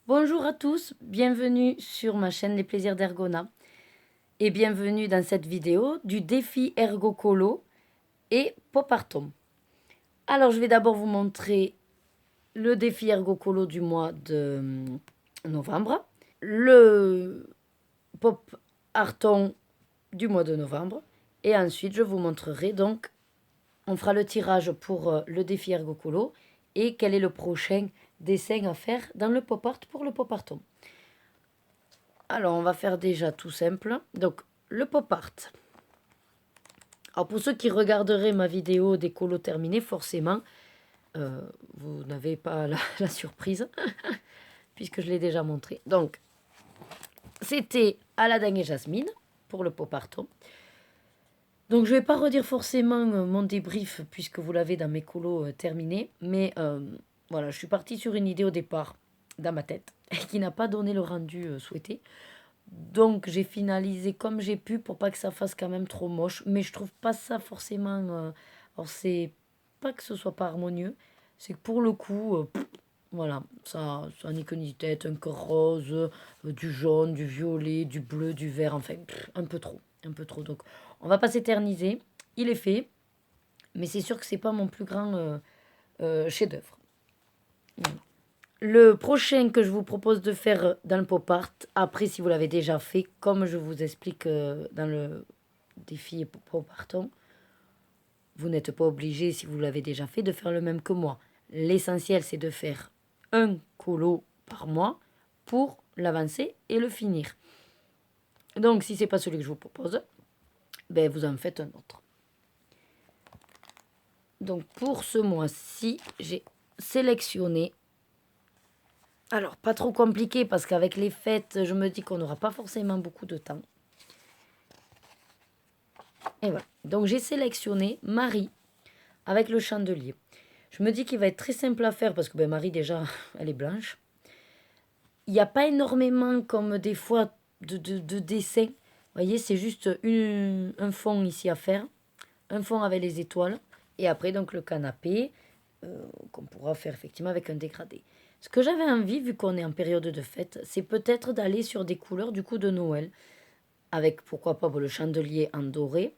Bonjour à tous, bienvenue sur ma chaîne Les Plaisirs d'Ergona et bienvenue dans cette vidéo du défi Ergocolo et Pop-Artom. Alors je vais d'abord vous montrer le défi Ergocolo du mois de novembre, le Pop-Artom du mois de novembre et ensuite je vous montrerai donc, on fera le tirage pour le défi Ergocolo et quel est le prochain dessin à faire dans le Pop-Art pour le Pop-Artom. Alors, on va faire déjà tout simple. Donc, le pop art. Alors, pour ceux qui regarderaient ma vidéo des colos terminés, forcément, vous n'avez pas la surprise, puisque je l'ai déjà montré. Donc, c'était Aladdin et Jasmine pour le pop art. Donc, je ne vais pas redire forcément mon débrief, puisque vous l'avez dans mes colos terminés. Mais voilà, je suis partie sur une idée au départ, dans ma tête, qui n'a pas donné le rendu souhaité. Donc j'ai finalisé comme j'ai pu pour pas que ça fasse quand même trop moche. Mais je trouve pas ça forcément... alors c'est pas que ce soit pas harmonieux. C'est que pour le coup, voilà, ça n'est que ni tête, un cœur rose, du jaune, du violet, du bleu, du vert. Enfin, un peu trop. Un peu trop. Donc on va pas s'éterniser. Il est fait. Mais c'est sûr que c'est pas mon plus grand chef-d'œuvre. Voilà. Le prochain que je vous propose de faire dans le pop art, après si vous l'avez déjà fait, comme je vous explique dans le défi pop art, vous n'êtes pas obligé, si vous l'avez déjà fait, de faire le même que moi. L'essentiel, c'est de faire un colo par mois pour l'avancer et le finir. Donc, si ce n'est pas celui que je vous propose, ben, vous en faites un autre. Donc, pour ce mois-ci, j'ai sélectionné. Alors, pas trop compliqué parce qu'avec les fêtes, je me dis qu'on n'aura pas forcément beaucoup de temps. Et voilà. Donc, j'ai sélectionné Marie avec le chandelier. Je me dis qu'il va être très simple à faire parce que Marie, déjà, elle est blanche. Il n'y a pas énormément, comme des fois, de dessins. Vous voyez, c'est juste un fond ici à faire. Un fond avec les étoiles. Et après, donc, le canapé qu'on pourra faire effectivement avec un dégradé. Ce que j'avais envie, vu qu'on est en période de fête, c'est peut-être d'aller sur des couleurs du coup de Noël. Avec, pourquoi pas, le chandelier en doré.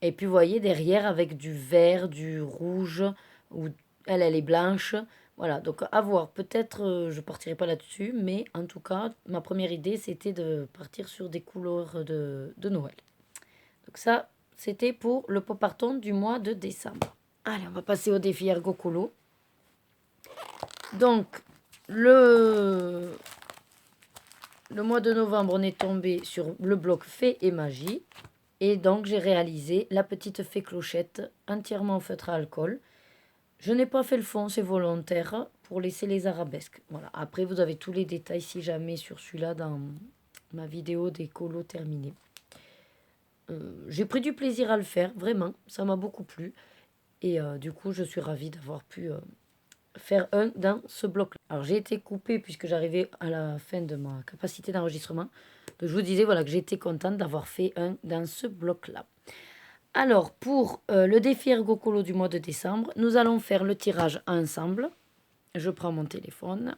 Et puis, vous voyez, derrière, avec du vert, du rouge, ou elle est blanche. Voilà, donc à voir. Peut-être je partirai pas là-dessus, mais en tout cas, ma première idée, c'était de partir sur des couleurs de Noël. Donc ça, c'était pour le pop parton du mois de décembre. Allez, on va passer au défi Ergo Colo. Donc, le mois de novembre, on est tombé sur le bloc Fée et Magie. Et donc, j'ai réalisé la petite fée clochette entièrement en feutre à alcool. Je n'ai pas fait le fond, c'est volontaire, pour laisser les arabesques. Voilà. Après, vous avez tous les détails, si jamais, sur celui-là, dans ma vidéo des colos terminés. J'ai pris du plaisir à le faire, vraiment. Ça m'a beaucoup plu. Et du coup, je suis ravie d'avoir pu faire un dans ce bloc-là. Alors, j'ai été coupée puisque j'arrivais à la fin de ma capacité d'enregistrement. Donc, je vous disais voilà, que j'étais contente d'avoir fait un dans ce bloc-là. Alors, pour le défi Ergo Colo du mois de décembre, nous allons faire le tirage ensemble. Je prends mon téléphone.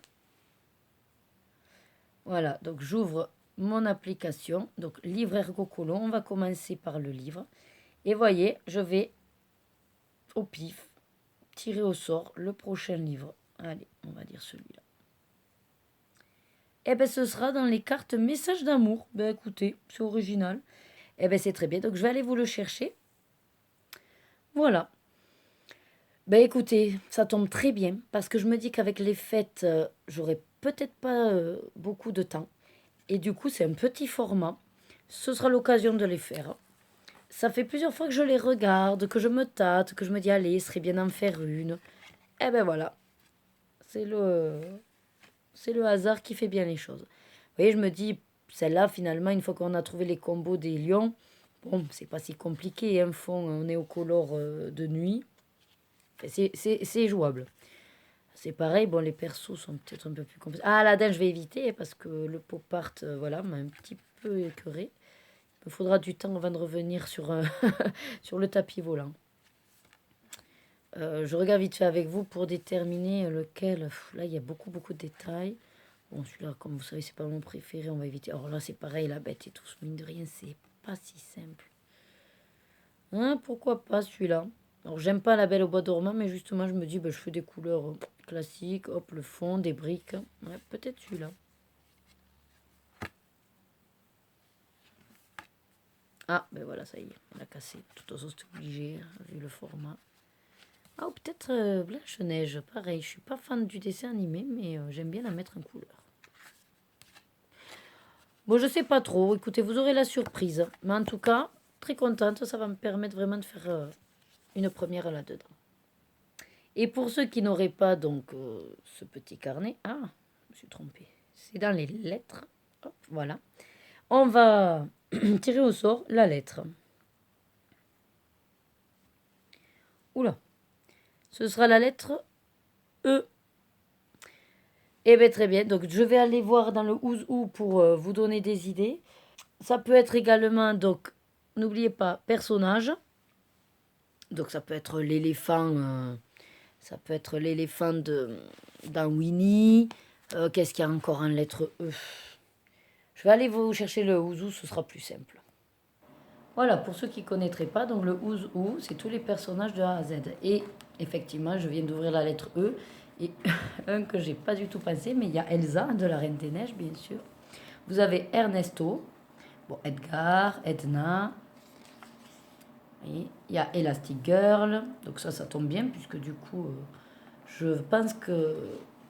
Voilà, donc j'ouvre mon application. Donc, livre Ergo Colo. On va commencer par le livre. Et voyez, je vais au pif tirer au sort le prochain livre. Allez, on va dire celui-là. Eh bien, ce sera dans les cartes messages d'amour. Ben, écoutez, c'est original. Eh bien, c'est très bien. Donc, je vais aller vous le chercher. Voilà. Ben, écoutez, ça tombe très bien parce que je me dis qu'avec les fêtes, j'aurai peut-être pas beaucoup de temps. Et du coup, c'est un petit format. Ce sera l'occasion de les faire. Ça fait plusieurs fois que je les regarde, que je me tâte, que je me dis, allez, ce serait bien d'en faire une. Eh ben voilà. C'est le hasard qui fait bien les choses. Vous voyez, je me dis, celle-là, finalement, une fois qu'on a trouvé les combos des lions, bon, c'est pas si compliqué. Un fond, on est au color de nuit. C'est jouable. C'est pareil, bon, les persos sont peut-être un peu plus compliqués. Ah, Aladdin, je vais éviter parce que le pop art, voilà, m'a un petit peu écœuré. Il me faudra du temps avant de revenir sur, sur le tapis volant. Je regarde vite fait avec vous pour déterminer lequel. Là, il y a beaucoup, beaucoup de détails. Bon, celui-là, comme vous savez, c'est pas mon préféré, on va éviter. Alors là, c'est pareil, la bête et tout, mine de rien, c'est pas si simple. Hein, pourquoi pas celui-là? Alors, j'aime pas la Belle au bois dormant, mais justement, je me dis, bah, je fais des couleurs classiques. Hop, le fond, des briques. Ouais, peut-être celui-là. Ah, ben voilà, ça y est, on l'a cassé. De toute façon, c'est obligé, hein, vu le format. Ah, ou peut-être Blanche-Neige. Pareil, je suis pas fan du dessin animé, mais j'aime bien la mettre en couleur. Bon, je sais pas trop. Écoutez, vous aurez la surprise. Mais en tout cas, très contente. Ça va me permettre vraiment de faire une première là-dedans. Et pour ceux qui n'auraient pas donc ce petit carnet, ah, je me suis trompée. C'est dans les lettres. Hop, voilà. On va tirer au sort la lettre. Oula. Ce sera la lettre E. Eh bien, très bien. Donc, je vais aller voir dans le Ouzou pour vous donner des idées. Ça peut être également, donc, n'oubliez pas, personnage. Donc, ça peut être l'éléphant. Ça peut être l'éléphant dans Winnie. Qu'est-ce qu'il y a encore en lettre E? Je vais aller vous chercher le Ouzou, ce sera plus simple. Voilà, pour ceux qui ne connaîtraient pas, donc le Ouzou, c'est tous les personnages de A à Z. Et effectivement, je viens d'ouvrir la lettre E. Et un que j'ai pas du tout pensé, mais il y a Elsa de la Reine des Neiges, bien sûr. Vous avez Ernesto, bon, Edgar, Edna. Et il y a Elastic Girl. Donc ça tombe bien, puisque du coup, je pense que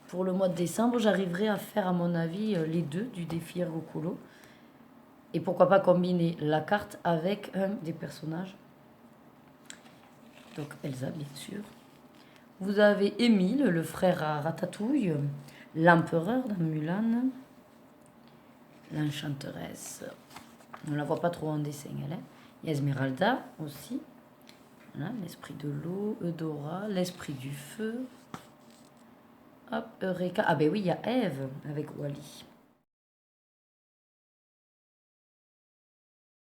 pour le mois de décembre, j'arriverai à faire, à mon avis, les deux du défi Ergocolo. Et pourquoi pas combiner la carte avec un des personnages. Donc Elsa, bien sûr. Vous avez Émile, le frère à Ratatouille, l'empereur dans Mulan, l'enchanteresse. On ne la voit pas trop en dessin, elle. Hein. Il y a Esmeralda aussi. Voilà, l'esprit de l'eau, Eudora, l'esprit du feu. Hop, Eureka. Ah ben oui, il y a Ève avec Wally.